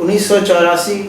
1984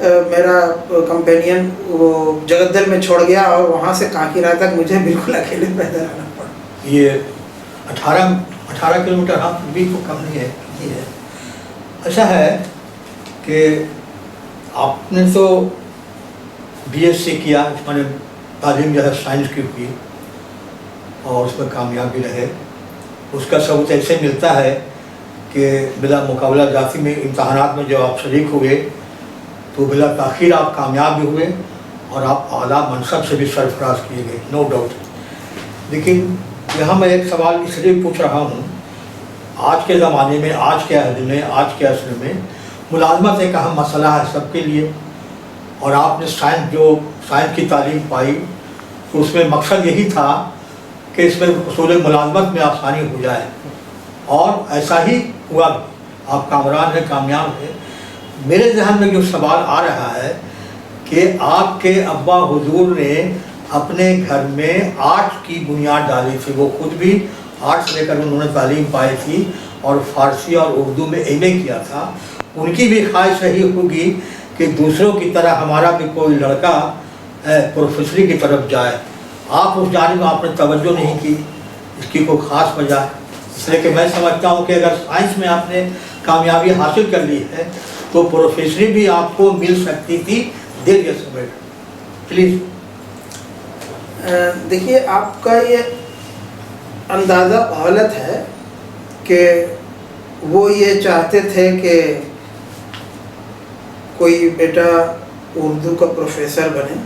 میرا کمپینین وہ جگدل میں چھوڑ گیا اور وہاں سے کاکیرا تک مجھے بالکل اکیلے پیدل آنا پڑا. یہ 18 کلومیٹر ہاں بھی تو کم نہیں ہے. یہ ہے ایسا ہے کہ آپ نے تو بی ایس سی کیا, میں نے تعلیم جو ہے سائنس کی ہوئی اور اس میں کامیاب بھی رہے. اس کا ثبوت ایسے ملتا ہے کہ بلا مقابلہ ذاتی میں امتحانات میں جب آپ شریک ہوئے تو بلا تاخیر آپ کامیاب بھی ہوئے اور آپ اعلیٰ منصب سے بھی سرفراز کیے گئے, نو ڈاؤٹ. لیکن یہاں میں ایک سوال اس لیے پوچھ رہا ہوں, آج کے زمانے میں, آج کے عہد میں, آج کے عصر میں ملازمت ایک اہم مسئلہ ہے سب کے لیے, اور آپ نے سائنس کی تعلیم پائی تو اس میں مقصد یہی تھا کہ اس میں حصول ملازمت میں آسانی ہو جائے, اور ایسا ہی ہوا. آپ کامران ہیں, کامیاب ہیں. میرے ذہن میں جو سوال آ رہا ہے کہ آپ کے ابا حضور نے اپنے گھر میں آرٹ کی بنیاد ڈالی تھی, وہ خود بھی آرٹ لے کر انہوں نے تعلیم پائی تھی اور فارسی اور اردو میں ایم اے کیا تھا. ان کی بھی خواہش رہی ہوگی کہ دوسروں کی طرح ہمارا بھی کوئی لڑکا پروفیسری کی طرف جائے. آپ اس جانب میں آپ نے توجہ نہیں کی, اس کی کوئی خاص وجہ ہے. اس لیے کہ میں سمجھتا ہوں کہ اگر سائنس میں آپ نے کامیابی حاصل کر لی ہے تو پروفیسری بھی آپ کو مل سکتی تھی. دیر یا سویر پلیز. دیکھیے, آپ کا یہ اندازہ غلط ہے کہ وہ یہ چاہتے تھے کہ کوئی بیٹا اردو کا پروفیسر بنے.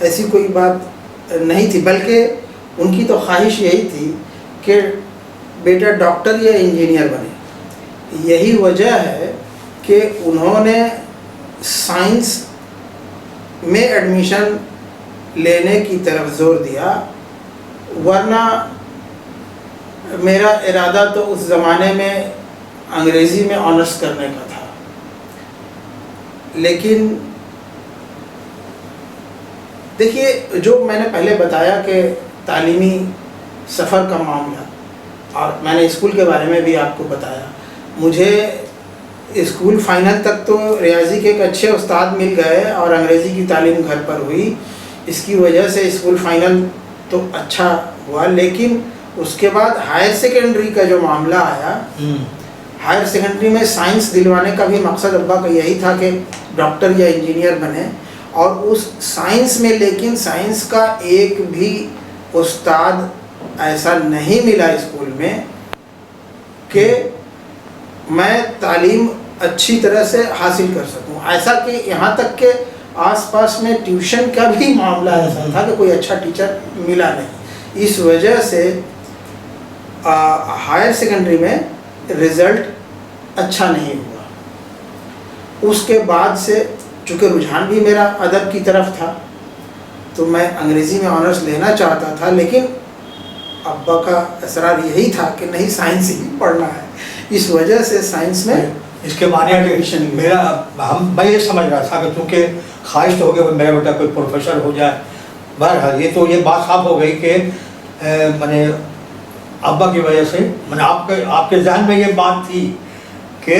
ایسی کوئی بات نہیں تھی, بلکہ ان کی تو خواہش یہی تھی کہ بیٹا ڈاکٹر یا انجینئر بنے. یہی وجہ ہے کہ انہوں نے سائنس میں ایڈمیشن لینے کی طرف زور دیا, ورنہ میرا ارادہ تو اس زمانے میں انگریزی میں آنرس کرنے کا تھا. لیکن دیکھیے, جو میں نے پہلے بتایا کہ تعلیمی سفر کا معاملہ, اور میں نے اسکول کے بارے میں بھی آپ کو بتایا, مجھے اسکول فائنل تک تو ریاضی کے ایک اچھے استاد مل گئے اور انگریزی کی تعلیم گھر پر ہوئی. اس کی وجہ سے اسکول فائنل تو اچھا ہوا, لیکن اس کے بعد ہائر سیکنڈری کا جو معاملہ آیا, ہائر سیکنڈری میں سائنس دلوانے کا بھی مقصد ابا کا یہی تھا کہ ڈاکٹر یا انجینئر بنے. اور اس سائنس میں لیکن سائنس کا ایک بھی استاد ایسا نہیں ملا اسکول میں کہ میں تعلیم اچھی طرح سے حاصل کر سکوں. ایسا کہ یہاں تک کہ آس پاس میں ٹیوشن کا بھی معاملہ ایسا تھا کہ کوئی اچھا ٹیچر ملا نہیں. اس وجہ سے ہائر سیکنڈری میں رزلٹ اچھا نہیں ہوا. اس کے بعد سے چونکہ رجحان بھی میرا ادب کی طرف تھا تو میں انگریزی میں آنرس لینا چاہتا تھا, لیکن ابا کا اصرار یہی تھا کہ نہیں سائنس ہی پڑھنا ہے. اس وجہ سے سائنس میں اس کے معنی ایڈمیشن میں یہ سمجھ رہا تھا کہ چونکہ خواہش تو ہو گئی میرا بیٹا کوئی پروفیسر ہو جائے. بہرحال یہ بات صاف ہو گئی کہ میں نے ابا کی وجہ سے آپ کے ذہن میں یہ بات تھی کہ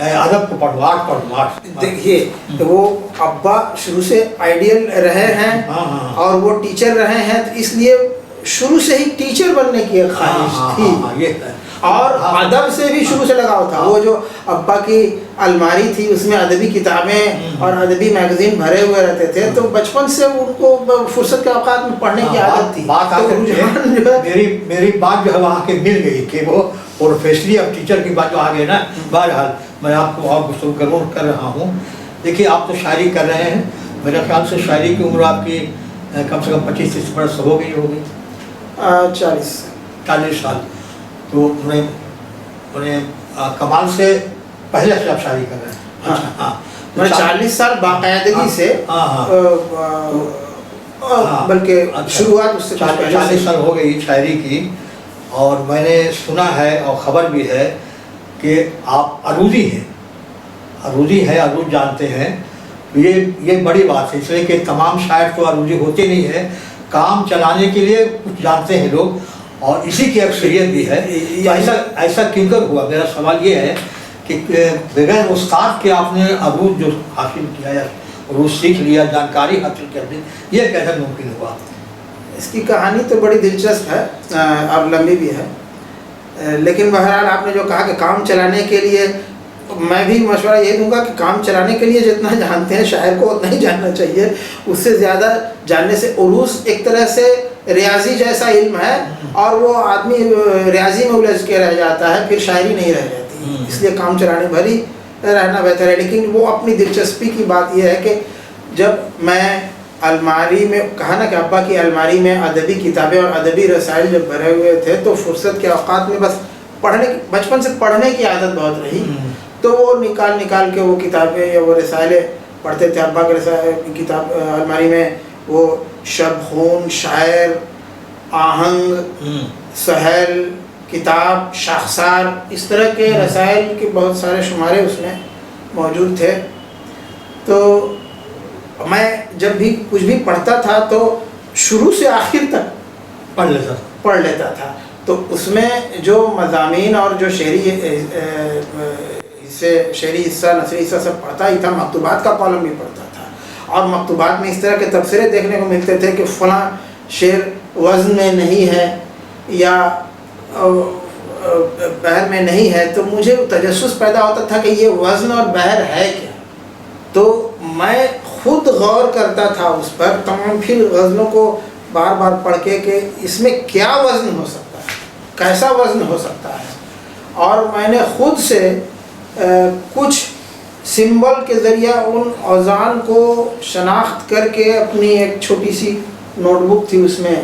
ادب کو پڑھو, آرٹ پڑھو, آرٹ. دیکھیے, وہ ابا شروع سے آئیڈیل رہے ہیں اور وہ ٹیچر رہے ہیں, تو اس لیے شروع سے ہی ٹیچر بننے کی ایک خواہش تھی اور ادب سے بھی شروع سے لگاؤ تھا. وہ جو ابا کی الماری تھی اس میں ادبی کتابیں اور ادبی میگزین بھرے ہوئے رہتے تھے, تو بچپن سے ان کو فرصت کے اوقات میں پڑھنے کی عادت تھی. میری بات جو ہے وہاں کے مل گئی کہ وہ پروفیسری اب ٹیچر کی بات جو آ گئی نا. بہرحال میں آپ کو اور گفتگو ضرور کر رہا ہوں. دیکھیے, آپ تو شاعری کر رہے ہیں, میرے خیال سے شاعری کی عمر آپ کی کم سے کم 25-30 برس ہو گئی ہوگی. 40 سال. تو انہیں کمال سے پہلے سے آپ شاعری کر رہے ہیں. ہاں, میں 40 سال باقاعدگی سے, بلکہ شروعات اس سے 40 سال ہو گئی شاعری کی. اور میں نے سنا ہے اور خبر بھی ہے کہ آپ عروضی ہیں. عروضی ہے, عروض جانتے ہیں. یہ بڑی بات ہے, اس لیے کہ تمام شاعر تو عروضی ہوتے نہیں ہیں. کام چلانے کے لیے کچھ جانتے ہیں لوگ, اور اسی کی اکثریت بھی ہے. تو ایسا کیوں کر ہوا؟ میرا سوال یہ ہے کہ بغیر استاد کے آپ نے عروج جو حاصل کیا یا عروج سیکھ لیا، جانکاری حاصل کر لی، یہ کیسے ممکن ہوا؟ اس کی کہانی تو بڑی دلچسپ ہے اور لمبی بھی ہے، لیکن بہرحال آپ نے جو کہا کہ کام چلانے کے لیے، میں بھی مشورہ یہ دوں گا کہ کام چلانے کے لیے جتنا جانتے ہیں شاعر کو اتنا ہی جاننا چاہیے، اس سے زیادہ جاننے سے عروج ایک طرح سے ریاضی جیسا علم ہے، اور وہ آدمی ریاضی میں الجھ کے رہ جاتا ہے، پھر شاعری نہیں رہ جاتی، اس لیے کام چلانے بھر ہی رہنا بہتر ہے۔ لیکن وہ اپنی دلچسپی کی بات یہ ہے کہ جب میں الماری میں، کہا نا کہ ابا کی الماری میں ادبی کتابیں اور ادبی رسائل جب بھرے ہوئے تھے، تو فرصت کے اوقات میں بس پڑھنے، بچپن سے پڑھنے کی عادت بہت رہی، تو وہ نکال کے وہ کتابیں یا وہ رسائلیں پڑھتے تھے۔ ابا کے رسائل کتاب الماری میں وہ شبخون، شاعر، آہنگ، سہیل کتاب، شاخسار، اس طرح کے رسائل کے بہت سارے شمارے اس میں موجود تھے۔ تو میں جب بھی کچھ بھی پڑھتا تھا تو شروع سے آخر تک پڑھ لیتا تھا، تو اس میں جو مضامین اور جو شعری حصہ، نثری حصہ سب پڑھتا ہی تھا، مکتوبات کا کالم بھی پڑھتا تھا، اور مکتوبات میں اس طرح کے تبصرے دیکھنے کو ملتے تھے کہ فلاں شعر وزن میں نہیں ہے یا بحر میں نہیں ہے، تو مجھے تجسس پیدا ہوتا تھا کہ یہ وزن اور بحر ہے کیا، تو میں خود غور کرتا تھا اس پر، تمام پھر غزلوں کو بار بار پڑھ کے کہ اس میں کیا وزن ہو سکتا ہے، کیسا وزن ہو سکتا ہے، اور میں نے خود سے کچھ سمبل کے ذریعہ ان اوزان کو شناخت کر کے اپنی ایک چھوٹی سی نوٹ بک تھی اس میں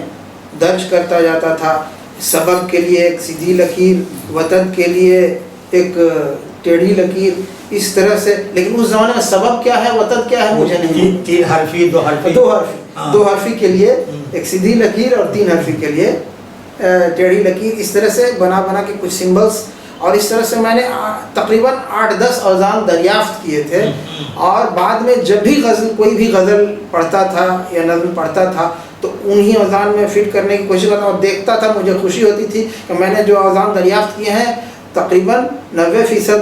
درج کرتا جاتا تھا۔ سبب کے لیے ایک سیدھی لکیر، وطن کے لیے ایک ٹیڑھی لکیر، اس طرح سے۔ لیکن اس زمانے میں سبب کیا ہے، وطن کیا ہے، مجھے نہیں، تین حرفی، دو حرفی کے لیے ایک سیدھی لکیر اور تین حرفی کے لیے ٹیڑھی لکیر، اس طرح سے بنا کے کچھ سمبلس، اور اس طرح سے میں نے تقریباً 8-10 اوزان دریافت کیے تھے، اور بعد میں جب بھی کوئی بھی غزل پڑھتا تھا یا نظم پڑھتا تھا تو انہی اوزان میں فٹ کرنے کی کوشش کرتا اور دیکھتا تھا، مجھے خوشی ہوتی تھی کہ میں نے جو اوزان دریافت کیے ہیں تقریباً 90%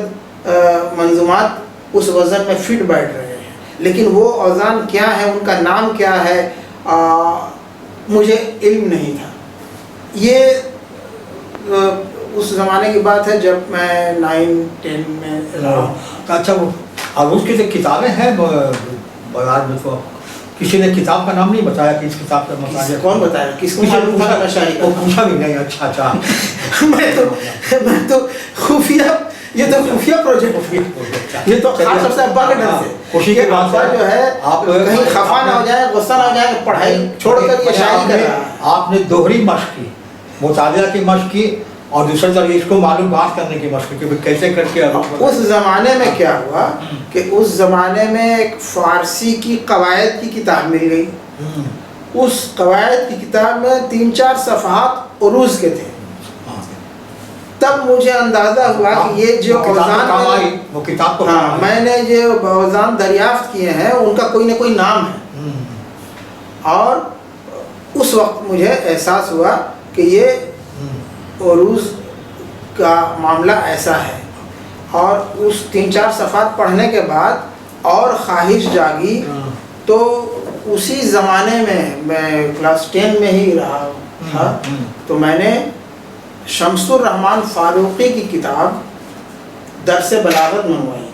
منظومات اس وزن میں فٹ بیٹھ رہے ہیں، لیکن وہ اوزان کیا ہیں، ان کا نام کیا ہے، مجھے علم نہیں تھا۔ یہ اس زمانے کی بات ہے جب میں 9-10 میں رہا۔ اچھا، وہ عروج کی جو کتابیں ہیں بازار میں، تو کسی نے کتاب کا نام نہیں بتایا کہ اس کتاب کا مطالعہ؟ کون بتایا؟ کس کو معلوم تھا میں شاعری کا؟ پوچھا بھی نہیں۔ اچھا میں تو خفیہ، یہ تو خفیہ پروجیکٹ، یہ تو خاص طور سے ابا کے ڈر سے، خوشی کی بات جو ہے کہیں خفا نہ ہو جائے، غصہ نہ ہو جائے، پڑھائی چھوڑ کر یہ شاعری کر رہا ہے۔ آپ نے دوہری مشق کی، مطالعہ کی مشق کی، اور دوسری طرف اس کو معلومات کرنے کی مشق کی، کیسے کر کے۔ اس زمانے میں کیا ہوا کہ اس زمانے میں ایک فارسی کی قواعد کی کتاب مل گئی، اس قواعد کی کتاب میں 3-4 صفحات عروج کے تھے، تب مجھے اندازہ ہوا کہ یہ جو اوزان میں نے جو اوزان دریافت کیے ہیں ان کا کوئی نہ کوئی نام ہے، اور اس وقت مجھے احساس ہوا کہ یہ عروج کا معاملہ ایسا ہے، اور اس 3-4 صفحات پڑھنے کے بعد اور خواہش جاگی، تو اسی زمانے میں کلاس 10 میں ہی رہا تھا، تو میں نے شمس الرحمن فاروقی کی کتاب درس بلاغت منگوائی،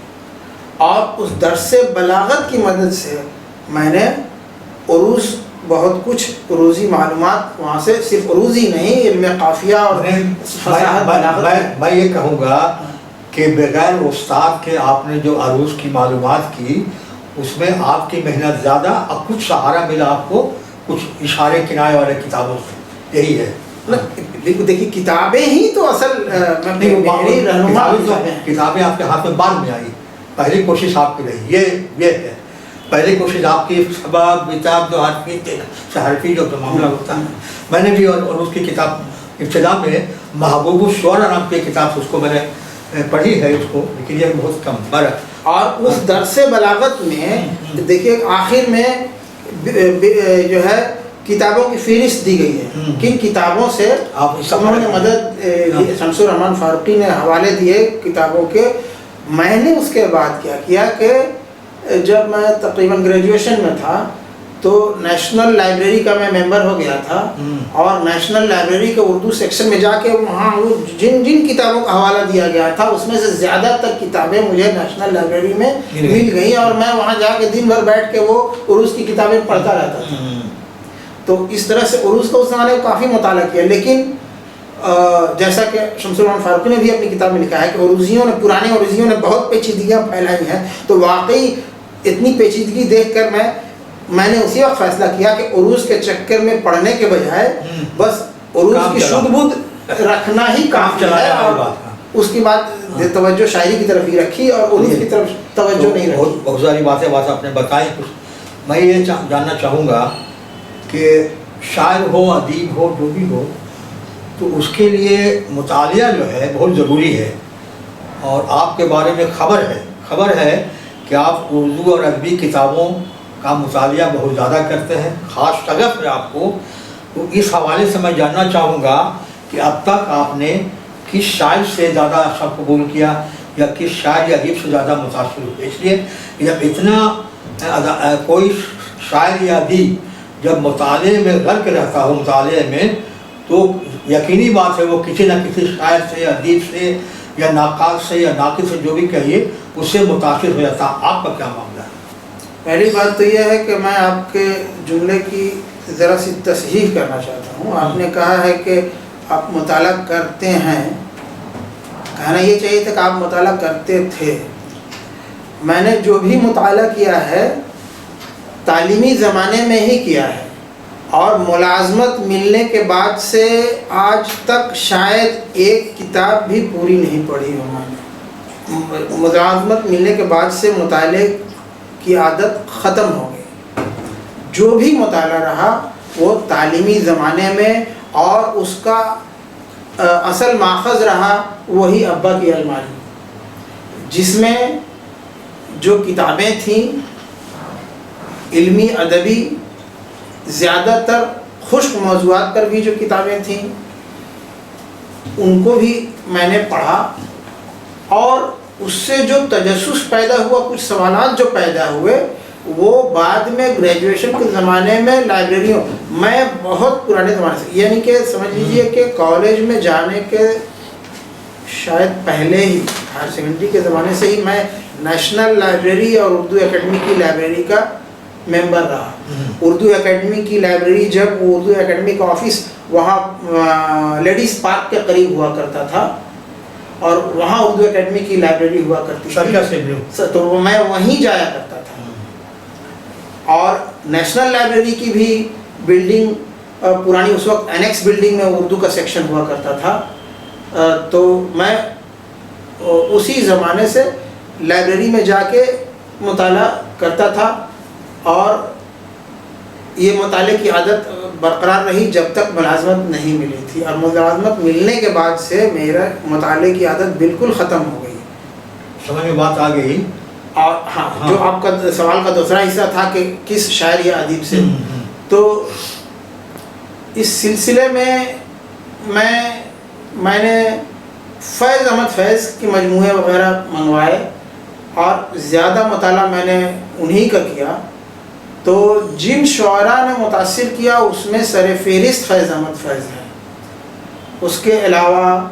اور اس درس بلاغت کی مدد سے میں نے عروج بہت کچھ عروضی معلومات وہاں سے، صرف عروضی نہیں، علم قافیہ اور فصاحت بلاغت۔ میں یہ کہوں گا کہ بغیر استاد کے آپ نے جو عروج کی معلومات کی، اس میں آپ کی محنت زیادہ، اور کچھ سہارا ملا آپ کو کچھ اشارے کنائے والے کتابوں سے، یہی ہے۔ دیکھیے کتابیں ہی تو اصل رہنما، کتابیں آپ کے ہاتھ میں بعد میں آئی، پہلی کوشش آپ کی رہی، یہ ہے پہلی کوشش آپ کی، سبب کتاب جو حرفی جو معاملہ ہوتا ہے۔ میں نے بھی اور اس کی کتاب ابتدا میں محبوب الشعراء نام کی کتاب، اس کو میں نے پڑھی ہے اس کو، لیکن یہ بہت کم برق۔ اور اس درس بلاغت میں دیکھیے آخر میں جو ہے کتابوں کی فہرست دی گئی ہے، کن کتابوں سے انہوں نے مدد، شمس الرحمن فاروقی نے حوالے دیے کتابوں کے، میں نے اس کے بعد کیا کیا کہ جب میں تقریباً گریجویشن میں تھا تو نیشنل لائبریری کا میں ممبر ہو گیا تھا، اور نیشنل لائبریری کے اردو سیکشن میں جا کے وہاں جن جن کتابوں کا حوالہ دیا گیا تھا اس میں سے زیادہ تر کتابیں مجھے نیشنل لائبریری میں مل گئیں، اور میں وہاں جا کے دن بھر بیٹھ کے وہ عروض کی کتابیں پڑھتا رہتا تھا۔ تو اس طرح سے عروض کا اس زمانے میں کافی مطالعہ کیا، لیکن جیسا کہ شمس الرحمان فاروقی نے بھی اپنی کتاب میں لکھا ہے کہ عروضیوں نے، پرانے عروضیوں نے بہت پیچیدگیاں پھیلائی ہیں، تو واقعی اتنی پیچیدگی دیکھ کر میں نے اسی وقت فیصلہ کیا کہ عروض کے چکر میں پڑھنے کے بجائے بس عروض کی شدھ بدھ رکھنا ہی کافی ہے، اور اس کے بعد توجہ شاعری کی طرف ہی رکھی اور عروض کی طرف توجہ نہیں رکھی۔ بہت ساری بات آپ نے بتائی، کچھ میں یہ جاننا چاہوں گا کہ شاعر ہو، ادیب ہو، جو بھی ہو، تو اس کے لیے مطالعہ جو ہے بہت ضروری ہے، اور آپ کے بارے میں خبر ہے کہ آپ اردو اور ادبی کتابوں کا مطالعہ بہت زیادہ کرتے ہیں، خاص شغف ہے آپ کو۔ تو اس حوالے سے میں جاننا چاہوں گا کہ اب تک آپ نے کس شاعر سے زیادہ اثر قبول کیا، یا کس شاعر یا ادیب سے زیادہ متاثر ہوئے؟ اس لیے جب اتنا کوئی شاعر یا ادیب جب مطالعے میں غرق رہتا ہو، مطالعے میں، تو یقینی بات ہے وہ کسی نہ کسی شاعر سے، ادیب سے، یا ناقاد سے، یا ناقد سے، جو بھی کہیے، اس سے متاثر ہو جاتا۔ آپ کا کیا معاملہ ہے؟ پہلی بات تو یہ ہے کہ میں آپ کے جملے کی ذرا سی تصحیح کرنا چاہتا ہوں۔ آپ نے کہا ہے کہ آپ مطالعہ کرتے ہیں، کہنا یہ چاہیے تھا کہ آپ مطالعہ کرتے تھے۔ میں نے جو بھی مطالعہ کیا ہے تعلیمی زمانے میں ہی کیا ہے، اور ملازمت ملنے کے بعد سے آج تک شاید ایک کتاب بھی پوری نہیں پڑھی ہو میں نے۔ ملازمت ملنے کے بعد سے مطالعے کی عادت ختم ہو گئی۔ جو بھی مطالعہ رہا وہ تعلیمی زمانے میں، اور اس کا اصل ماخذ رہا وہی ابا کی الماری، جس میں جو کتابیں تھیں علمی ادبی، زیادہ تر خشک موضوعات پر بھی جو کتابیں تھیں ان کو بھی میں نے پڑھا، اور اس سے جو تجسس پیدا ہوا، کچھ سوالات جو پیدا ہوئے، وہ بعد میں گریجویشن کے زمانے میں لائبریریوں میں بہت پرانے زمانے سے، یعنی کہ سمجھ لیجئے کہ کالج میں جانے کے شاید پہلے ہی، ہائر سیکنڈری کے زمانے سے ہی میں نیشنل لائبریری اور اردو اکیڈمی کی لائبریری کا ممبر رہا۔ اردو اکیڈمی کی لائبریری، جب اردو اکیڈمی کا آفس وہاں لیڈیز پارک کے قریب ہوا کرتا تھا، اور وہاں اردو اکیڈمی کی لائبریری ہوا کرتی تھی، تو میں وہیں جایا کرتا تھا۔ اور نیشنل لائبریری کی بھی بلڈنگ پرانی، اس وقت اینیکس بلڈنگ میں اردو کا سیکشن ہوا کرتا تھا، تو میں اسی زمانے سے لائبریری میں جا کے مطالعہ کرتا تھا، اور یہ مطالعے کی عادت برقرار رہی جب تک ملازمت نہیں ملی تھی، اور ملازمت ملنے کے بعد سے میرا مطالعے کی عادت بالکل ختم ہو گئی۔ سمجھ میں بات آ گئی۔ اور ہاں، جو آپ کا سوال کا دوسرا حصہ تھا کہ کس شاعر یا ادیب سے، تو اس سلسلے میں میں نے فیض احمد فیض کے مجموعے وغیرہ منگوائے، اور زیادہ مطالعہ میں نے انہی کا کیا۔ تو جن شعراء نے متاثر کیا اس میں سر فہرست فیض احمد فیض ہے۔ اس کے علاوہ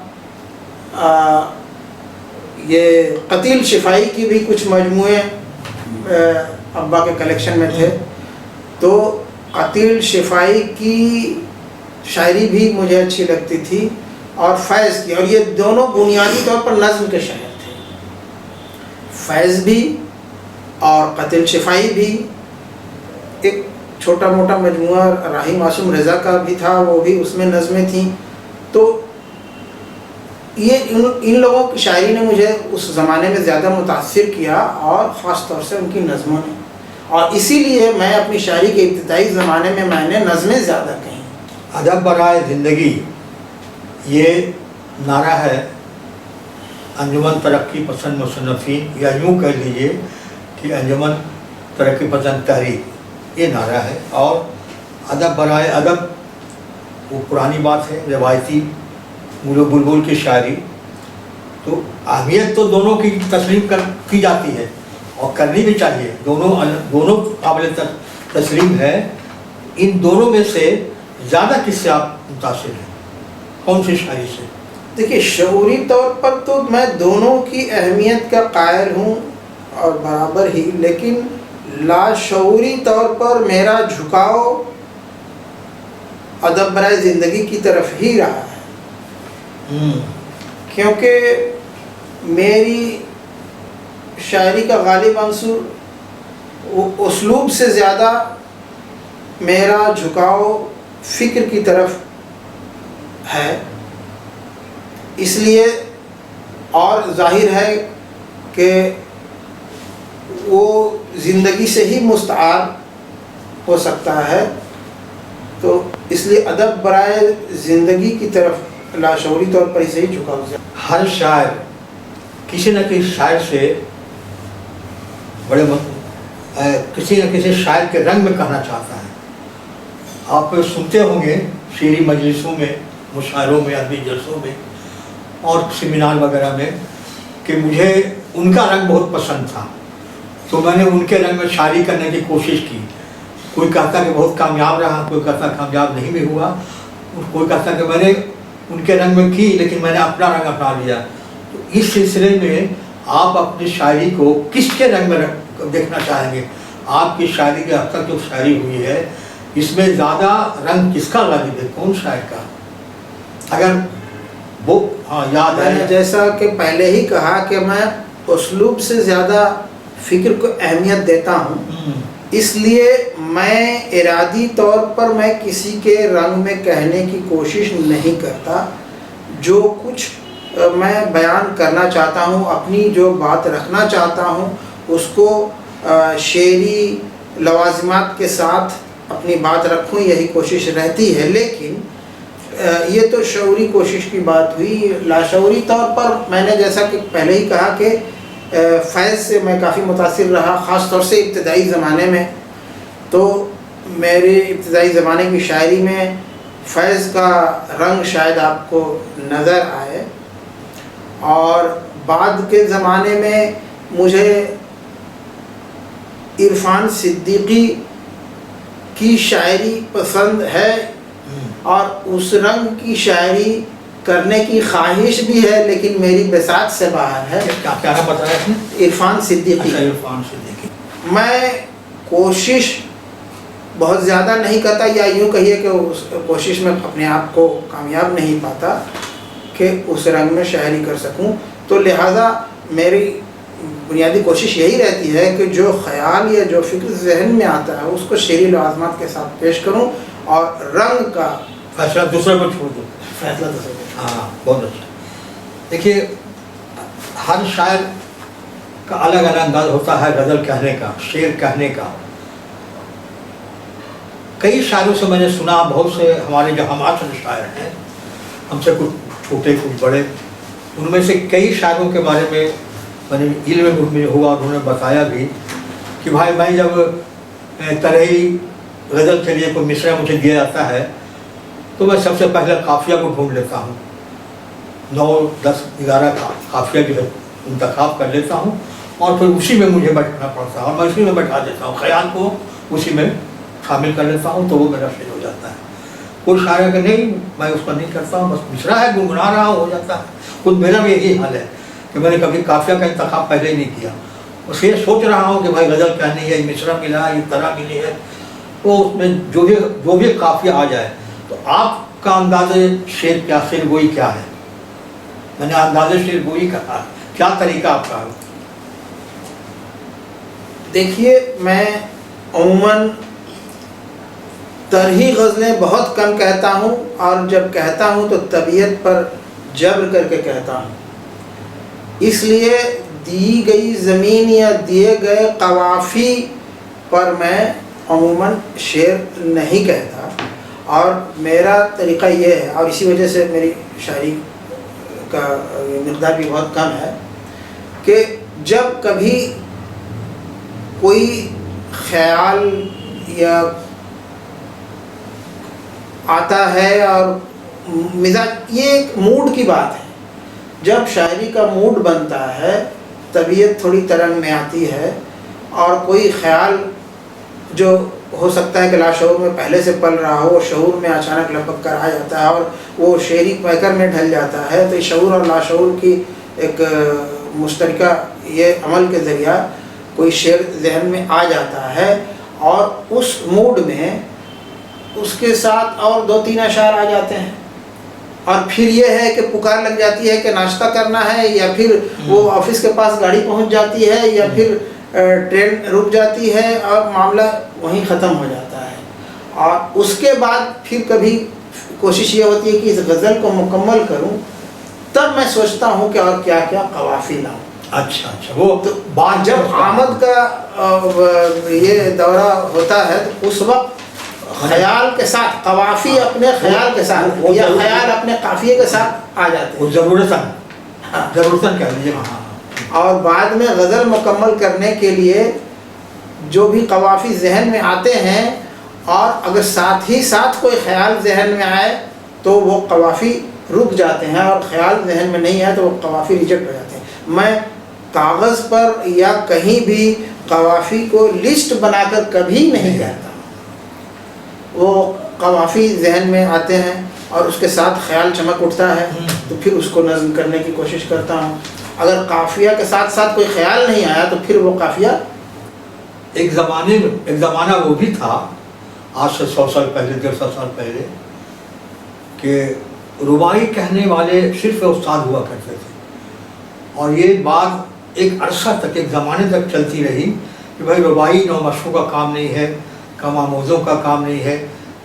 یہ قتیل شفائی کی بھی کچھ مجموعے ابا کے کلیکشن میں تھے، تو قتیل شفائی کی شاعری بھی مجھے اچھی لگتی تھی، اور فیض کی، اور یہ دونوں بنیادی طور پر نظم کے شاعر تھے، فیض بھی اور قتیل شفائی بھی۔ ایک چھوٹا موٹا مجموعہ راہی معصوم رضا کا بھی تھا، وہ بھی اس میں نظمیں تھیں۔ تو یہ ان لوگوں کی شاعری نے مجھے اس زمانے میں زیادہ متاثر کیا، اور خاص طور سے ان کی نظموں نے، اور اسی لیے میں اپنی شاعری کے ابتدائی زمانے میں نے نظمیں زیادہ کہیں۔ ادب برائے زندگی یہ نعرہ ہے انجمن ترقی پسند مصنفین، یا یوں کہہ لیجیے کہ انجمن ترقی پسند تحریک، یہ نعرہ ہے۔ اور ادب برائے ادب وہ پرانی بات ہے، روایتی مول و بلبل کی شاعری۔ تو اہمیت تو دونوں کی تسلیم کی جاتی ہے اور کرنی بھی چاہیے، دونوں قابل تسلیم ہے. ان دونوں میں سے زیادہ کس سے آپ متاثر ہیں، کون سی شاعری سے؟ دیکھیے شعوری طور پر تو میں دونوں کی اہمیت کا قائل ہوں اور برابر ہی، لیکن لاشعوری طور پر میرا جھکاؤ ادب برائے زندگی کی طرف ہی رہا ہے، کیونکہ میری شاعری کا غالب عنصر اسلوب سے زیادہ میرا جھکاؤ فکر کی طرف ہے. اس لیے اور ظاہر ہے کہ وہ زندگی سے ہی مستعار ہو سکتا ہے، تو اس لیے ادب برائے زندگی کی طرف لاشعوری طور پر اسے ہی جھکاؤ. ہر شاعر کسی نہ کسی شاعر سے کسی نہ کسی شاعر کے رنگ میں کہنا چاہتا ہے. آپ سنتے ہوں گے شعری مجلسوں میں، مشاعروں میں، ادبی جلسوں میں اور سیمینار وغیرہ میں کہ مجھے ان کا رنگ بہت پسند تھا، تو میں نے ان کے رنگ میں شاعری کرنے کی کوشش کی. کوئی کہتا کہ بہت کامیاب رہا، کوئی کہتا کامیاب نہیں بھی ہوا، کوئی کہتا کہ میں نے ان کے رنگ میں کی لیکن میں نے اپنا رنگ اپنا لیا. تو اس سلسلے میں آپ اپنی شاعری کو کس کے رنگ میں دیکھنا چاہیں گے؟ آپ کی شاعری کے اب تک جو شاعری ہوئی ہے اس میں زیادہ رنگ کس کا غالب ہے، کون شاعر کا؟ اگر وہ یاد میں نے ہے جیسا کہ پہلے ہی کہا کہ میں اسلوب سے زیادہ فکر کو اہمیت دیتا ہوں، اس لیے میں ارادی طور پر میں کسی کے رنگ میں کہنے کی کوشش نہیں کرتا. جو کچھ میں بیان کرنا چاہتا ہوں، اپنی جو بات رکھنا چاہتا ہوں، اس کو شعری لوازمات کے ساتھ اپنی بات رکھوں، یہی کوشش رہتی ہے. لیکن یہ تو شعوری کوشش کی بات ہوئی. لاشعوری طور پر میں نے جیسا کہ پہلے ہی کہا کہ فیض سے میں کافی متاثر رہا، خاص طور سے ابتدائی زمانے میں. تو میرے ابتدائی زمانے کی شاعری میں فیض کا رنگ شاید آپ کو نظر آئے، اور بعد کے زمانے میں مجھے عرفان صدیقی کی شاعری پسند ہے اور اس رنگ کی شاعری کرنے کی خواہش بھی ہے، لیکن میری بساط سے باہر ہے. کیا بتایا آپ نے؟ عرفان صدیقی. عرفان صدیقی. میں کوشش بہت زیادہ نہیں کرتا، یا یوں کہیے کہ اس کوشش میں اپنے آپ کو کامیاب نہیں پاتا کہ اس رنگ میں شاعری کر سکوں. تو لہٰذا میری بنیادی کوشش یہی رہتی ہے کہ جو خیال یا جو فکر ذہن میں آتا ہے اس کو شعری لوازمات کے ساتھ پیش کروں، اور رنگ کا فیصلہ دوسرے کو چھوڑ دوں. فیصلہ دوسرے کو. ہاں بہت اچھا. دیکھیے ہر شاعر کا الگ الگ انداز ہوتا ہے غزل کہنے کا، شعر کہنے کا. کئی شاعروں سے میں نے سنا، بہت سے ہمارے جو ہم عصر شاعر ہیں، ہم سے کچھ چھوٹے کچھ بڑے، ان میں سے کئی شاعروں کے بارے میں نے علم میں ہوا، انہوں نے بتایا بھی کہ بھائی میں جب ترہی غزل کے لیے کوئی مصرع مجھے دیا جاتا ہے تو میں سب سے پہلے قافیہ کو ڈھونڈ لیتا ہوں، 9 10 11 قافیہ جو ہے انتخاب کر لیتا ہوں، اور پھر اسی میں مجھے بیٹھنا پڑتا ہے، اور میں اسی میں بیٹھا دیتا ہوں، خیال کو اسی میں شامل کر لیتا ہوں، تو وہ میرا شعر ہو جاتا ہے. کوئی شاعر کہ نہیں میں اس پر نہیں کرتا ہوں، بس مصرع ہے گنگنا رہا ہو جاتا ہے. خود میرا بھی یہی حال ہے کہ میں نے کبھی قافیہ کا انتخاب پہلے ہی نہیں کیا، بس یہ سوچ رہا ہوں کہ بھائی غزل کہنی ہے، مصرع ملا ہے، یہ طرح ملی ہے، تو اس میں جو بھی قافیہ آ جائے. تو آپ کا انداز شعر کیا، شعر گوئی کیا ہے؟ میں نے انداز شعر گوئی کہا، کیا طریقہ آپ کا ہے؟ دیکھیے میں عموماً طرحی غزلیں بہت کم کہتا ہوں، اور جب کہتا ہوں تو طبیعت پر جبر کر کے کہتا ہوں. اس لیے دی گئی زمین یا دیے گئے قوافی پر میں عموماً شعر نہیں کہتا، اور میرا طریقہ یہ ہے، اور اسی وجہ سے میری شاعری کا مقدار بھی بہت کم ہے، کہ جب کبھی کوئی خیال یا آتا ہے، اور مزاج، یہ ایک موڈ کی بات ہے. جب شاعری کا موڈ بنتا ہے طبیعت تھوڑی ترنگ میں آتی ہے اور کوئی خیال جو ہو سکتا ہے کہ لاشعور میں پہلے سے پل رہا ہو شعور میں اچانک لپک کر آ جاتا ہے اور وہ شعری پیکر میں ڈھل جاتا ہے، تو شعور اور لاشعور کی ایک مشترکہ یہ عمل کے ذریعہ کوئی شعر ذہن میں آ جاتا ہے اور اس موڈ میں اس کے ساتھ اور 2-3 اشعار آ جاتے ہیں اور پھر یہ ہے کہ پکار لگ جاتی ہے کہ ناشتہ کرنا ہے، یا پھر وہ آفس کے پاس گاڑی پہنچ جاتی ہے، یا پھر ٹرین رک جاتی ہے اور معاملہ وہیں ختم ہو جاتا ہے۔ اور اس کے بعد پھر کبھی کوشش یہ ہوتی ہے کہ اس غزل کو مکمل کروں، تب میں سوچتا ہوں کہ اور کیا کیا قوافی لاؤں۔ اچھا وہ تو بات جب آمد کا یہ دورہ ہوتا ہے تو اس وقت خیال کے ساتھ قوافی اپنے خیال کے ساتھ یا خیال اپنے قافیے کے ساتھ آ جاتے ہیں، ضرورتاً کہہ لیجیے۔ اور بعد میں غزل مکمل کرنے کے لیے جو بھی قوافی ذہن میں آتے ہیں، اور اگر ساتھ ہی ساتھ کوئی خیال ذہن میں آئے تو وہ قوافی رک جاتے ہیں، اور خیال ذہن میں نہیں آئے تو وہ قوافی ریجیکٹ ہو جاتے ہیں۔ میں کاغذ پر یا کہیں بھی قوافی کو لسٹ بنا کر کبھی نہیں کہتا، وہ قوافی ذہن میں آتے ہیں اور اس کے ساتھ خیال چمک اٹھتا ہے تو پھر اس کو نظم کرنے کی کوشش کرتا ہوں۔ اگر قافیہ کے ساتھ ساتھ کوئی خیال نہیں آیا تو پھر وہ قافیہ ایک زمانہ وہ بھی تھا آج سے 100 سال پہلے 150 سال پہلے کہ رباعی کہنے والے صرف استاد ہوا کرتے تھے، اور یہ بات ایک عرصہ تک ایک زمانے تک چلتی رہی کہ بھائی رباعی نو مشقوں کا کام نہیں ہے، کم آموزوں کا کام نہیں ہے،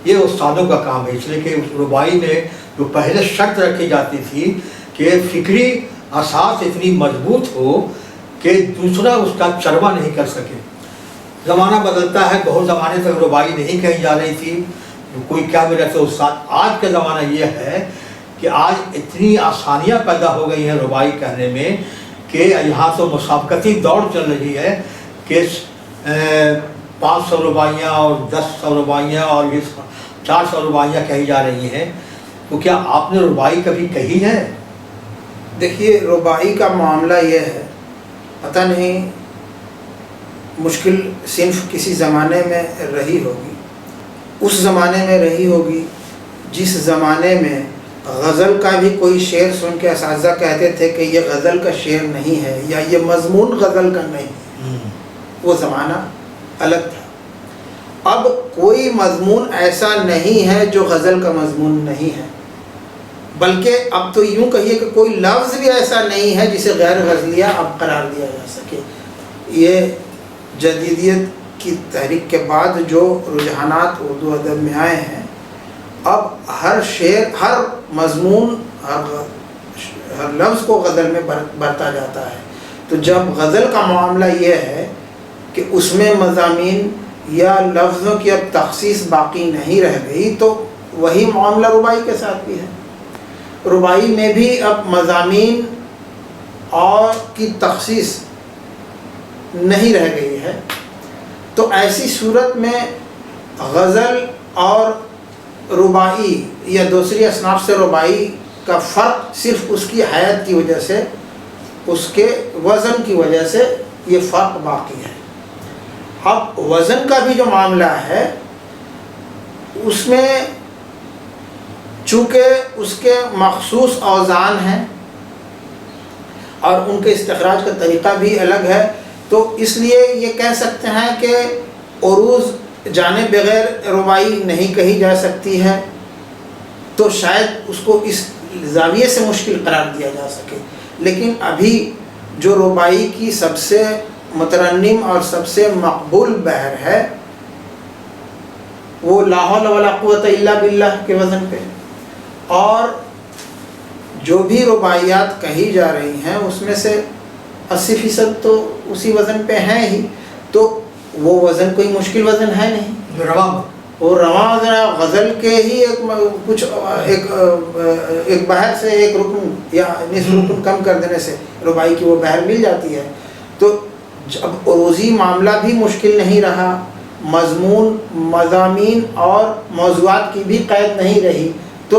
یہ استادوں کا کام ہے، اس لیے کہ اس رباعی میں جو پہلے شرط رکھی جاتی تھی کہ فکری اساس اتنی مضبوط ہو کہ دوسرا اس کا چربہ نہیں کر سکے۔ زمانہ بدلتا ہے، بہت زمانے تک رباعی نہیں کہی جا رہی تھی، کوئی کیا بھی رہتے استاد۔ آج کا زمانہ یہ ہے کہ آج اتنی آسانیاں پیدا ہو گئی ہیں رباعی کہنے میں کہ یہاں تو مسابقتی دوڑ چل رہی ہے کہ 500 رباعیاں اور 1000 رباعیاں اور 400 رباعیاں کہی جا رہی ہیں۔ تو کیا آپ نے رباعی کبھی کہی ہے؟ دیکھیے، رباعی کا معاملہ یہ ہے، پتہ نہیں مشکل صنف کسی زمانے میں رہی ہوگی، اس زمانے میں رہی ہوگی جس زمانے میں غزل کا بھی کوئی شعر سن کے اساتذہ کہتے تھے کہ یہ غزل کا شعر نہیں ہے یا یہ مضمون غزل کا نہیں، وہ زمانہ الگ تھا۔ اب کوئی مضمون ایسا نہیں ہے جو غزل کا مضمون نہیں ہے، بلکہ اب تو یوں کہیے کہ کوئی لفظ بھی ایسا نہیں ہے جسے غیر غزلیہ اب قرار دیا جا سکے۔ یہ جدیدیت کی تحریک کے بعد جو رجحانات اردو ادب میں آئے ہیں، اب ہر شعر، ہر مضمون، ہر لفظ کو غزل میں برتا جاتا ہے۔ تو جب غزل کا معاملہ یہ ہے کہ اس میں مضامین یا لفظوں کی اب تخصیص باقی نہیں رہ گئی، تو وہی معاملہ رباعی کے ساتھ بھی ہے۔ رباعی میں بھی اب مضامین اور کی تخصیص نہیں رہ گئی ہے، تو ایسی صورت میں غزل اور رباعی یا دوسری اصناف سے رباعی کا فرق صرف اس کی حیت کی وجہ سے، اس کے وزن کی وجہ سے یہ فرق باقی ہے۔ اب وزن کا بھی جو معاملہ ہے اس میں چونکہ اس کے مخصوص اوزان ہیں اور ان کے استخراج کا طریقہ بھی الگ ہے، تو اس لیے یہ کہہ سکتے ہیں کہ عروض جانے بغیر رباعی نہیں کہی جا سکتی ہے، تو شاید اس کو اس زاویے سے مشکل قرار دیا جا سکے۔ لیکن ابھی جو رباعی کی سب سے مترنم اور سب سے مقبول بحر ہے وہ لا حول ولا قوت الا باللہ کے وزن پہ، اور جو بھی رباعیات کہی جا رہی ہیں اس میں سے 80% تو اسی وزن پہ ہیں ہی، تو وہ وزن کوئی مشکل وزن ہے نہیں، وہ رواں وزن ہے۔ غزل کے ہی ایک بحر سے ایک رکن یا نصف رکن کم کر دینے سے رباعی کی وہ بحر مل جاتی ہے۔ تو جب عروضی معاملہ بھی مشکل نہیں رہا، مضمون، مضامین اور موضوعات کی بھی قید نہیں رہی، تو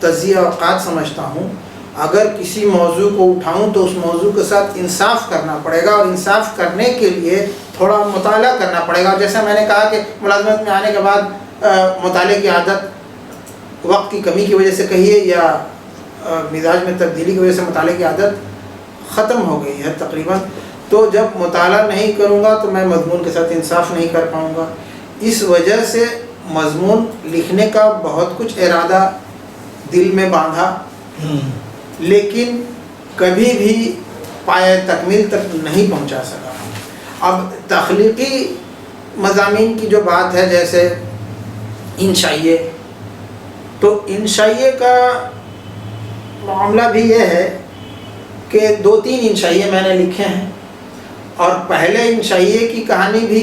تجزیہ اوقات سمجھتا ہوں. اگر کسی موضوع کو اٹھاؤں تو اس موضوع کے ساتھ انصاف کرنا پڑے گا, اور انصاف کرنے کے لیے تھوڑا مطالعہ کرنا پڑے گا. جیسا میں نے کہا کہ ملازمت میں آنے کے بعد مطالعے کی عادت وقت کی کمی کی وجہ سے کہیے یا مزاج میں تبدیلی کی وجہ سے مطالعے کی عادت ختم ہو گئی ہے تقریباً. تو جب مطالعہ نہیں کروں گا تو میں مضمون کے ساتھ انصاف نہیں کر پاؤں گا. اس وجہ سے مضمون لکھنے کا بہت کچھ ارادہ دل میں باندھا, لیکن کبھی بھی پایہ تکمیل تک نہیں پہنچا سکا. اب تخلیقی مضامین کی جو بات ہے, جیسے انشائیے, تو انشائیے کا معاملہ بھی یہ ہے کہ 2-3 انشائیے میں نے لکھے ہیں, اور پہلے انشائیے کی کہانی بھی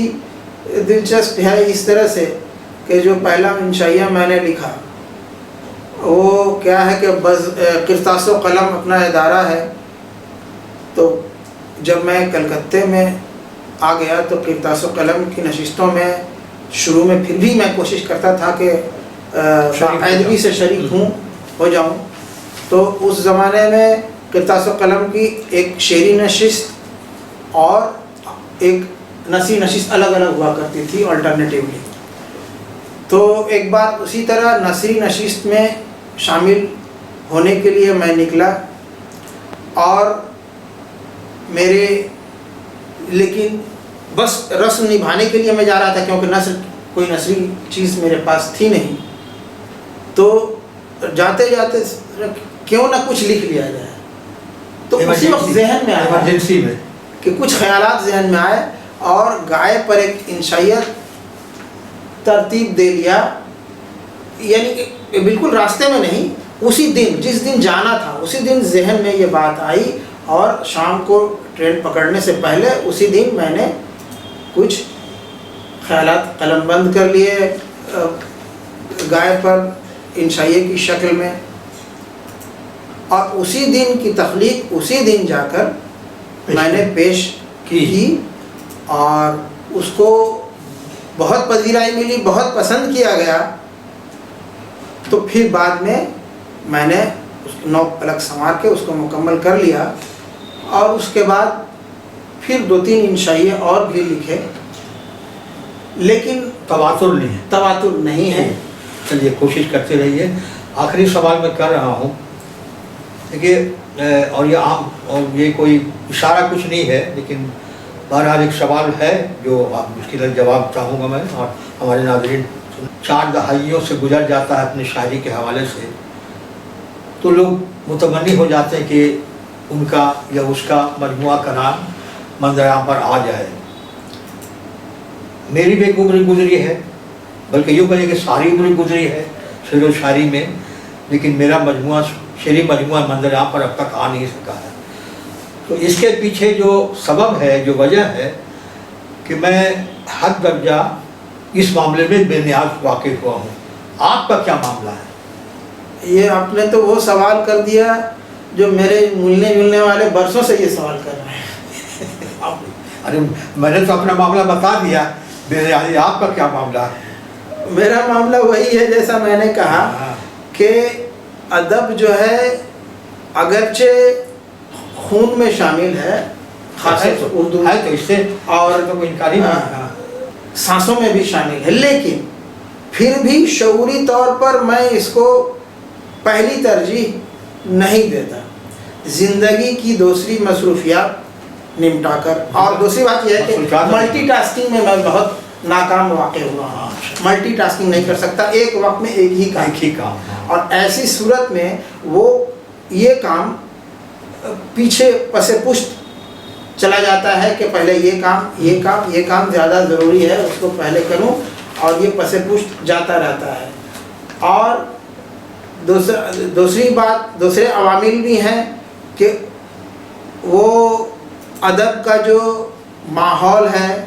دلچسپ ہے اس طرح سے کہ جو پہلا انشائیہ میں نے لکھا وہ کیا ہے کہ قرطاس و قلم اپنا ادارہ ہے. تو جب میں کلکتے میں آ گیا تو قرطاس و قلم کی نشستوں میں شروع میں پھر بھی میں کوشش کرتا تھا کہ باقاعدگی سے شریک ہو جاؤں. تو اس زمانے میں قرطاس و قلم کی ایک شعری نشست اور ایک نثری نشست الگ الگ ہوا کرتی تھی آلٹرنیٹیولی. تو ایک بار اسی طرح نثری نشست میں شامل ہونے کے لیے میں نکلا, اور میرے لیکن بس رسم نبھانے کے لیے میں جا رہا تھا, کیونکہ نثر کوئی نثری چیز میرے پاس تھی نہیں. تو جاتے جاتے کیوں نہ کچھ لکھ لیا جائے, تو اسی وقت ذہن میں آیا کہ کچھ خیالات ذہن میں آئے, اور گائے پر ایک انشائیت ترتیب دے لیا. یعنی کہ بالکل راستے میں نہیں, اسی دن جس دن جانا تھا اسی دن ذہن میں یہ بات آئی, اور شام کو ٹرین پکڑنے سے پہلے اسی دن میں نے کچھ خیالات قلم بند کر لیے گائے پر انشائیے کی شکل میں, اور اسی دن کی تخلیق اسی دن جا کر میں نے پیش کی, اور اس کو بہت پذیرائی ملی, بہت پسند کیا گیا. تو پھر بعد میں نے اس 9 پلک سنوار کے اس کو مکمل کر لیا, اور اس کے بعد پھر 2-3 انشائیے اور بھی لکھے, لیکن تواتر نہیں ہے. چلیے کوشش کرتے رہیے. آخری سوال میں کر رہا ہوں, دیکھیے, اور یہ عام اور یہ کوئی اشارہ کچھ نہیں ہے, لیکن بہرحال ایک سوال ہے جو آپ اس کے جواب چاہوں گا میں, اور ہمارے ناظرین 4 دہائیوں سے گزر جاتا ہے اپنی شاعری کے حوالے سے, تو لوگ متمنی ہو جاتے ہیں کہ ان کا یا اس کا مجموعہ کا نام منظر عام پر آ جائے. میری بھی ایک عمر گزری ہے, بلکہ یوں کہیں کہ ساری عمر گزری ہے شعر و شاعری میں, لیکن میرا مجموعہ شعری مجموعہ منظر عام پر اب تک آ نہیں سکا ہے. تو اس کے پیچھے جو سبب ہے, جو وجہ ہے کہ میں حد درجہ اس معاملے میں بے نیاز واقف ہوا ہوں. آپ کا کیا معاملہ ہے؟ یہ آپ نے تو وہ سوال کر دیا جو میرے ملنے جلنے والے برسوں سے یہ سوال کر رہے ہیں. ارے میں نے تو اپنا معاملہ بتا دیا, بے نیازی آپ کا کیا معاملہ ہے؟ میرا معاملہ وہی ہے جیسا میں نے کہا کہ ادب جو ہے اگرچہ خون میں شامل ہے, خاص اردو ہے تو اس سے اور تو کوئی انکار ہی نہیں, سانسوں میں بھی شامل ہے, لیکن پھر بھی شعوری طور پر میں اس کو پہلی ترجیح نہیں دیتا. زندگی کی دوسری مصروفیات نمٹا کر, اور دوسری بات یہ ہے کہ ملٹی ٹاسکنگ میں میں بہت ناکام واقع ہوا ہوں. ملٹی ٹاسکنگ نہیں کر سکتا, ایک وقت میں ایک ہی کام, اور ایسی صورت میں وہ یہ کام پیچھے پس پشت چلا جاتا ہے کہ پہلے یہ کام زیادہ ضروری ہے, اس کو پہلے کروں, اور یہ پس پشت جاتا رہتا ہے. اور دوسری بات, دوسرے عوامل بھی ہیں کہ وہ ادب کا جو ماحول ہے,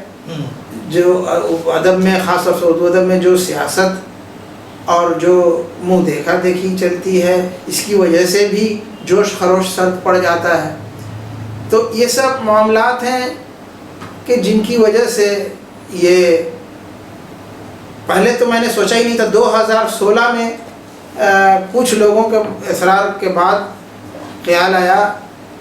جو ادب میں خاص طور سے اردو ادب میں جو سیاست اور جو منہ دیکھا دیکھی چلتی ہے, اس کی وجہ سے بھی جوش خروش سرد پڑ جاتا ہے. تو یہ سب معاملات ہیں کہ جن کی وجہ سے یہ پہلے تو میں نے سوچا ہی نہیں تھا. 2016 میں کچھ لوگوں کے اصرار کے بعد خیال آیا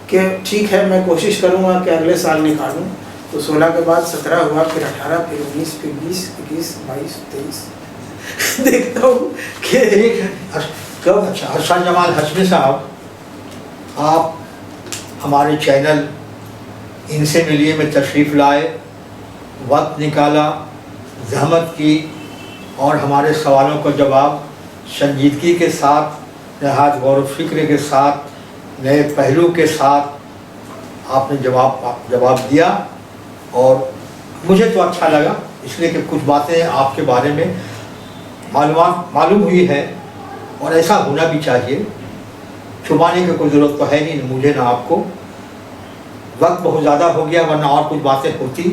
کہ ٹھیک ہے میں کوشش کروں گا کہ اگلے سال نکالوں. تو 16 کے بعد 17 ہوا، پھر 18، پھر 19، پھر 20، 21، 22، 23. دیکھتا ہوں کہ کب. اچھا ارشد جمال ہاشمی صاحب، آپ ہمارے چینل ان سے ملیے میں تشریف لائے، وقت نکالا، زحمت کی، اور ہمارے سوالوں کا جواب سنجیدگی کے ساتھ، نہایت غور و فکر کے ساتھ، نئے پہلو کے ساتھ آپ نے جواب دیا. اور مجھے تو اچھا لگا اس لیے کہ کچھ باتیں آپ کے بارے میں معلوم ہوئی ہے، اور ایسا ہونا بھی چاہیے. چھپانے کی کوئی ضرورت تو ہے نہیں، مجھے نہ آپ کو. وقت بہت زیادہ ہو گیا، ورنہ اور کچھ باتیں ہوتی.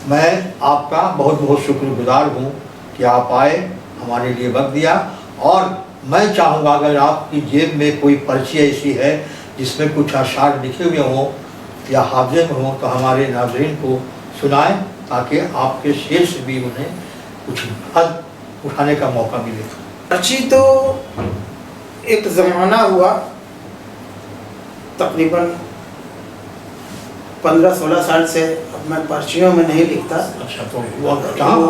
میں آپ کا بہت بہت شکر گزار ہوں کہ آپ آئے، ہمارے لیے وقت دیا. اور میں چاہوں گا اگر آپ کی جیب میں کوئی پرچی ایسی ہے جس میں کچھ اشعار لکھے ہوئے ہوں یا حافظے میں ہوں، تو ہمارے ناظرین کو سنائیں تاکہ آپ کے شعر سے بھی انہیں کچھ حد اٹھانے کا موقع ملے. پرچی تو ایک زمانہ ہوا، تقریباً 15-16 سال سے اب میں پرچیوں میں نہیں لکھتا. اچھا تو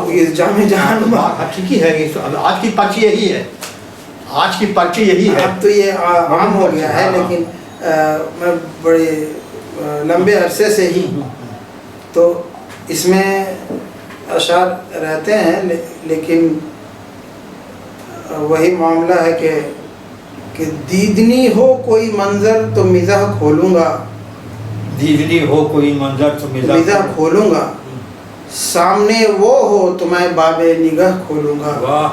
اس جامع جہان ٹھیک ہی ہے. آج کی پرچی یہی ہے، آج کی پرچی یہی ہے. اب تو یہ عام ہو گیا ہے، لیکن میں بڑے لمبے عرصے سے ہی تو اس میں اشعار رہتے ہیں، لیکن وہی معاملہ ہے کہ دیدنی ہو کوئی منظر تو مزاح کھولوں گا، دیدنی ہو کوئی منظر تو مزاح کھولوں گا، سامنے وہ ہو تو میں باب نگاہ کھولوں گا. واہ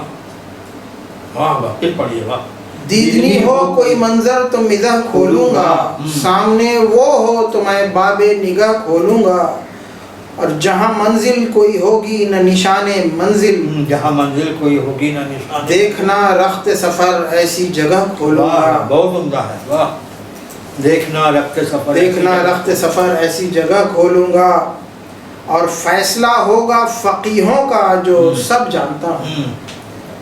واہ واہ، پھر پڑھیے. واہ. دیدنی ہو کوئی منظر تو مزاح کھولوں گا، سامنے وہ ہو تو میں باب نگاہ کھولوں گا، اور جہاں منزل کوئی ہوگی نہ نشان منزل، جہاں منزل کوئی ہوگی نہ نشان، دیکھنا رخت سفر ایسی جگہ کھولوں گا. بہت عمدہ ہے. واہ. دیکھنا رخت سفر، دیکھنا رخت سفر ایسی جگہ کھولوں گا، اور فیصلہ ہوگا فقیہوں کا جو سب جانتا ہوں،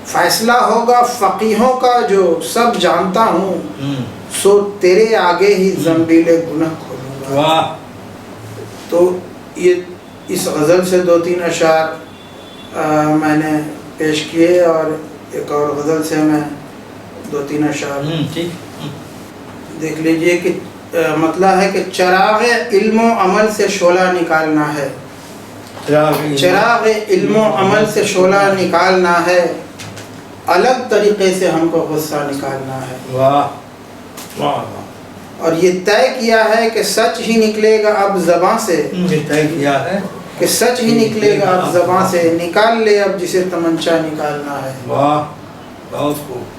فیصلہ ہوگا فقیہوں کا جو سب جانتا ہوں، سو تیرے آگے ہی زنبیل گناہ کھولوں گا. واہ. تو یہ اس غزل سے 2-3 اشعار میں نے پیش کیے، اور ایک اور غزل سے میں 2-3 اشعار دیکھ لیجئے کہ مطلب ہے کہ چراغ علم و عمل سے شعلہ نکالنا ہے، چراغ علم و عمل سے شعلہ نکالنا ہے، الگ طریقے سے ہم کو غصہ نکالنا ہے. واہ واہ. اور یہ طے کیا ہے کہ سچ ہی نکلے گا اب زباں سے، طے کیا ہے کہ سچ ہی نکلے گا اب زباں سے، نکال لے اب جسے تمنچا نکالنا ہے. واہ بہت خوب.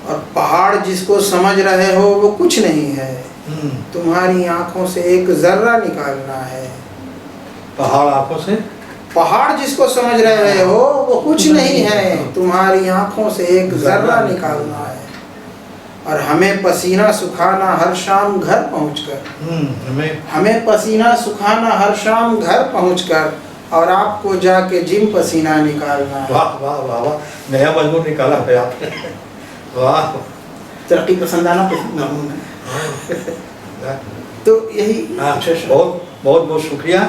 اور پہاڑ جس کو سمجھ رہے ہو وہ کچھ نہیں ہے، تمہاری آنکھوں سے ایک ذرہ نکالنا ہے. پہاڑ آنکھوں سے، پہاڑ جس کو سمجھ رہے ہو وہ کچھ نہیں ہے، تمہاری آنکھوں سے ایک ذرہ نکالنا ہے. اور ہمیں پسینہ سکھانا ہر شام گھر پہنچ کر، ہمیں پسینہ سکھانا ہر شام گھر پہنچ کر، اور آپ کو جا کے جم پسینہ نکالنا ہے. واہ واہ واہ واہ، نیا مضمون نکالا ہے آپ نے. واہ. ترقی پسندانہ مضمون ہے. تو یہی بہت بہت بہت شکریہ.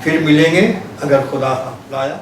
پھر ملیں گے اگر خدا لایا.